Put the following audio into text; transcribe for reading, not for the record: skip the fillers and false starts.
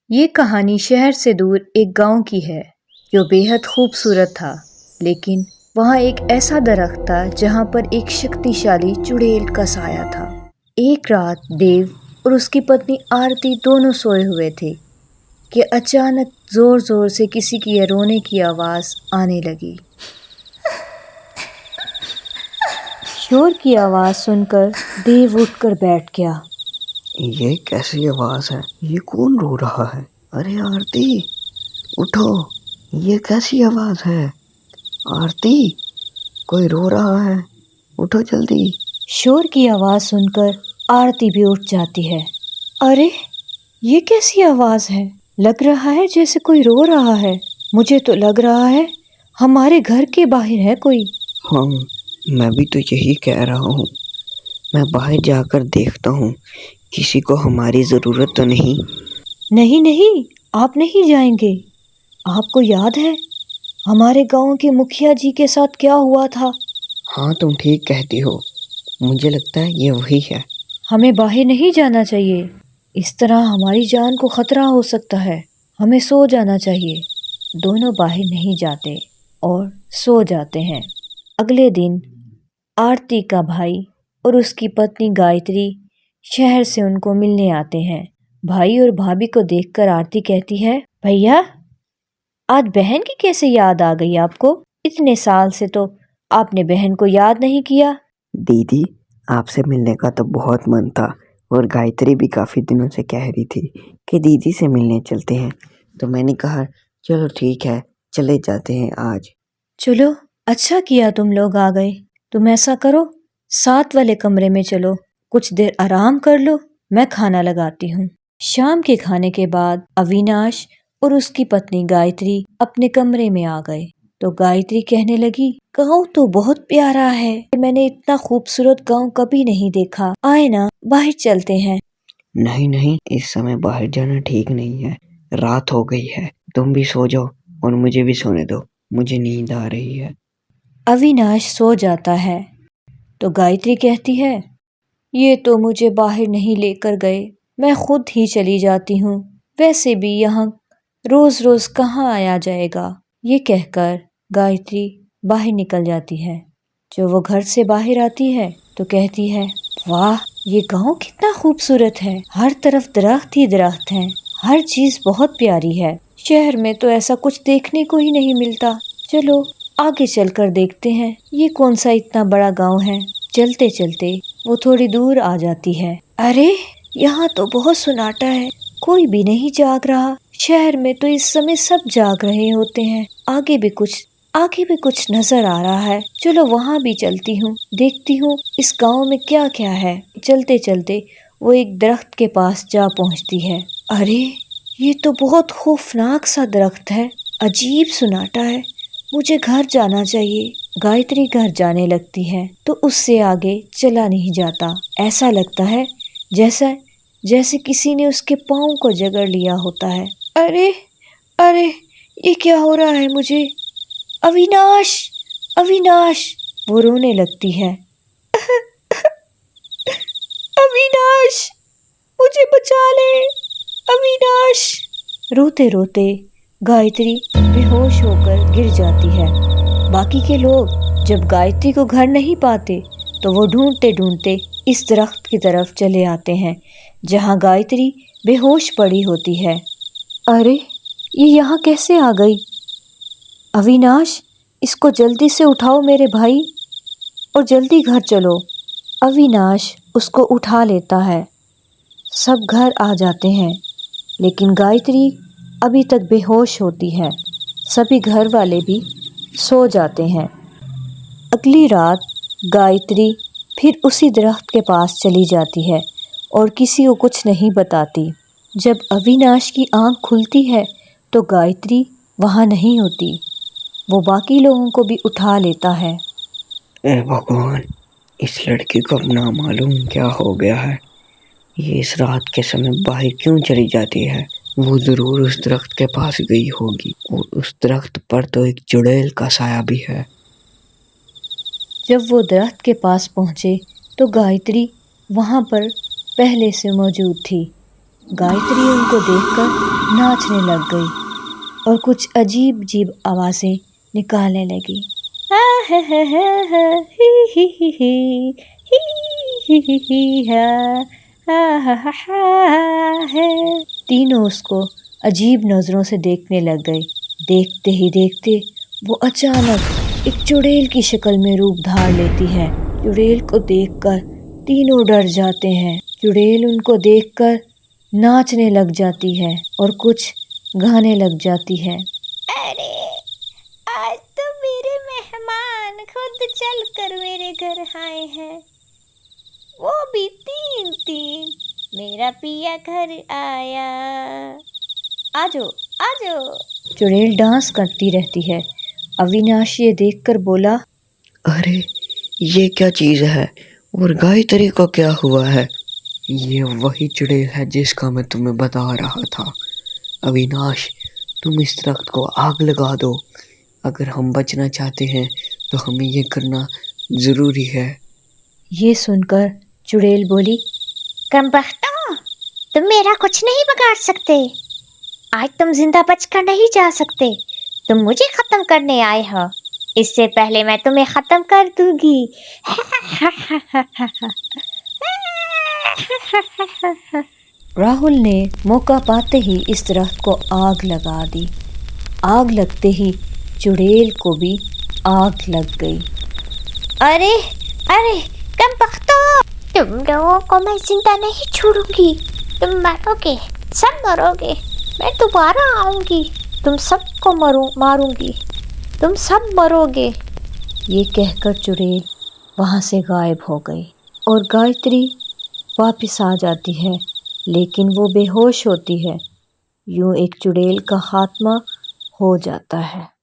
یہ کہانی شہر سے دور ایک گاؤں کی ہے جو بے حد خوبصورت تھا، لیکن وہاں ایک ایسا درخت تھا جہاں پر ایک شکتیشالی چڑیل کا سایہ تھا۔ ایک رات دیو اور اس کی پتنی آرتی دونوں سوئے ہوئے تھے کہ اچانک زور زور سے کسی کی رونے کی آواز آنے لگی۔ شور کی آواز سن کر دیو اٹھ کر بیٹھ گیا۔ یہ کیسی آواز ہے؟ یہ کون رو رہا ہے؟ ارے آرتی اٹھو، یہ کیسی آواز ہے؟ آرتی کوئی رو رہا ہے، اٹھو جلدی۔ شور کی آواز سن کر آرتی بھی اٹھ جاتی ہے۔ ارے یہ کیسی آواز ہے؟ لگ رہا ہے جیسے کوئی رو رہا ہے۔ مجھے تو لگ رہا ہے ہمارے گھر کے باہر ہے کوئی۔ ہاں میں بھی تو یہی کہہ رہا ہوں، میں باہر جا کر دیکھتا ہوں کسی کو ہماری ضرورت تو نہیں۔ نہیں نہیں، آپ نہیں جائیں گے۔ آپ کو یاد ہے ہمارے گاؤں کے مکھیا جی کے ساتھ کیا ہوا تھا؟ ہاں تم ٹھیک کہتی ہو، مجھے لگتا ہے یہ وہی ہے۔ ہمیں باہر نہیں جانا چاہیے، اس طرح ہماری جان کو خطرہ ہو سکتا ہے۔ ہمیں سو جانا چاہیے۔ دونوں باہر نہیں جاتے اور سو جاتے ہیں۔ اگلے دن آرتی کا بھائی اور اس کی پتنی گایتری شہر سے ان کو ملنے آتے ہیں۔ بھائی اور بھابھی کو دیکھ کر آرتی کہتی ہے، بھیا آج بہن کی کیسے یاد آ گئی آپ کو؟ اتنے سال سے تو آپ نے بہن کو یاد نہیں کیا۔ دیدی آپ سے ملنے کا تو بہت من تھا، اور گایتری بھی کافی دنوں سے کہہ رہی تھی کہ دیدی سے ملنے چلتے ہیں، تو میں نے کہا چلو ٹھیک ہے چلے جاتے ہیں آج۔ چلو اچھا کیا تم لوگ آ گئے۔ تم ایسا کرو، ساتھ والے کمرے میں چلو، کچھ دیر آرام کر لو، میں کھانا لگاتی ہوں۔ شام کے کھانے کے بعد اویناش اور اس کی پتنی گایتری اپنے کمرے میں آ گئے تو گایتری کہنے لگی، گاؤں تو بہت پیارا ہے، میں نے اتنا خوبصورت گاؤں کبھی نہیں دیکھا، آئے نا باہر چلتے ہیں۔ نہیں نہیں، اس سمے باہر جانا ٹھیک نہیں ہے، رات ہو گئی ہے، تم بھی سو جاؤ اور مجھے بھی سونے دو، مجھے نیند آ رہی ہے۔ اویناش سو جاتا ہے تو گایتری کہتی ہے، یہ تو مجھے باہر نہیں لے کر گئے، میں خود ہی چلی جاتی ہوں، ویسے بھی یہاں روز روز کہاں آیا جائے گا۔ یہ کہہ کر گایتری باہر نکل جاتی ہے۔ جو وہ گھر سے باہر آتی ہے تو کہتی ہے، واہ یہ گاؤں کتنا خوبصورت ہے، ہر طرف درخت ہی درخت ہیں، ہر چیز بہت پیاری ہے، شہر میں تو ایسا کچھ دیکھنے کو ہی نہیں ملتا۔ چلو آگے چل کر دیکھتے ہیں یہ کون سا اتنا بڑا گاؤں ہے۔ چلتے چلتے وہ تھوڑی دور آ جاتی ہے۔ ارے یہاں تو بہت سناٹا ہے، کوئی بھی نہیں جاگ رہا، شہر میں تو اس سمے سب جاگ رہے ہوتے ہیں، آگے بھی کچھ نظر آ رہا ہے، چلو وہاں بھی چلتی ہوں، دیکھتی ہوں اس گاؤں میں کیا کیا ہے۔ چلتے چلتے وہ ایک درخت کے پاس جا پہنچتی ہے۔ ارے یہ تو بہت خوفناک سا درخت ہے، عجیب سناٹا ہے، مجھے گھر جانا چاہیے۔ گایتری گھر جانے لگتی ہے تو اس سے آگے چلا نہیں جاتا، ایسا لگتا ہے جیسے کسی نے اس کے پاؤں کو جکڑ لیا ہوتا ہے۔ ارے یہ کیا ہو رہا ہے مجھے؟ اویناش وہ رونے لگتی ہے۔ اویناش مجھے بچا لے، اویناش۔ روتے روتے گایتری بے ہوش ہو کر گر جاتی ہے۔ باقی کے لوگ جب گایتری کو گھر نہیں پاتے تو وہ ڈھونڈتے ڈھونڈتے اس درخت کی طرف چلے آتے ہیں جہاں گایتری بے ہوش پڑی ہوتی ہے۔ ارے یہ یہاں کیسے آ گئی؟ اویناش اس کو جلدی سے اٹھاؤ میرے بھائی، اور جلدی گھر چلو۔ اویناش اس کو اٹھا لیتا ہے، سب گھر آ جاتے ہیں، لیکن گایتری ابھی تک بے ہوش ہوتی ہے، سبھی گھر والے بھی سو جاتے ہیں۔ اگلی رات گایتری پھر اسی درخت کے پاس چلی جاتی ہے اور کسی کو کچھ نہیں بتاتی۔ جب اویناش کی آنکھ کھلتی ہے تو گایتری وہاں نہیں ہوتی، وہ باقی لوگوں کو بھی اٹھا لیتا ہے۔ اے بھگوان، اس لڑکی کو اب نامعلوم کیا ہو گیا ہے، یہ اس رات کے سمے باہر کیوں چلی جاتی ہے؟ وہ ضرور اس درخت کے پاس گئی ہوگی، اور اس درخت پر تو ایک چڑیل کا سایہ بھی ہے۔ جب وہ درخت کے پاس پہنچے تو گایتری وہاں پر پہلے سے موجود تھی۔ گایتری ان کو دیکھ کر ناچنے لگ گئی اور کچھ عجیب عجیب آوازیں نکالنے لگی۔ تینوں اس کو عجیب نظروں سے دیکھنے لگ گئے۔ دیکھتے ہی دیکھتے وہ اچانک ایک چڑیل کی شکل میں روپ دھار لیتی ہے۔ چڑیل کو دیکھ کر تینوں ڈر جاتے ہیں۔ چڑیل ان کو دیکھ کر ناچنے لگ جاتی ہے اور کچھ گانے لگ جاتی ہے۔ ارے آج تو میرے مہمان خود چل کر میرے گھر آئے ہیں، وہ بھی تین، میرا پیا گھر آیا، آجو آجو۔ چڑیل ڈانس کرتی رہتی ہے۔ اویناش یہ دیکھ کر بولا، ارے یہ کیا چیز ہے اور گایتری کو کیا ہوا ہے؟ یہ وہی چڑیل ہے جس کا میں تمہیں بتا رہا تھا۔ اویناش تم اس درخت کو آگ لگا دو، اگر ہم بچنا چاہتے ہیں تو ہمیں یہ کرنا ضروری ہے۔ یہ سن کر چڑیل بولی، کم بختوں، تم میرا کچھ نہیں بگاڑ سکتے، آج تم زندہ بچ کر نہیں جا سکتے، تم مجھے ختم کرنے آئے ہو، اس سے پہلے میں تمہیں ختم کر دوں گی۔ راہل نے موقع پاتے ہی اس درخت کو آگ لگا دی۔ آگ لگتے ہی چڑیل کو بھی آگ لگ گئی۔ ارے ارے کم بختوں، تم لوگوں کو میں زندہ نہیں چھوڑوں گی، تم مرو گے، سب مرو گے، میں دوبارہ آؤں گی، تم سب کو ماروں گی، تم سب مرو گے۔ یہ کہہ کر چڑیل وہاں سے غائب ہو گئی اور گایتری واپس آ جاتی ہے، لیکن وہ بے ہوش ہوتی ہے۔ یوں ایک چڑیل کا خاتمہ ہو جاتا ہے۔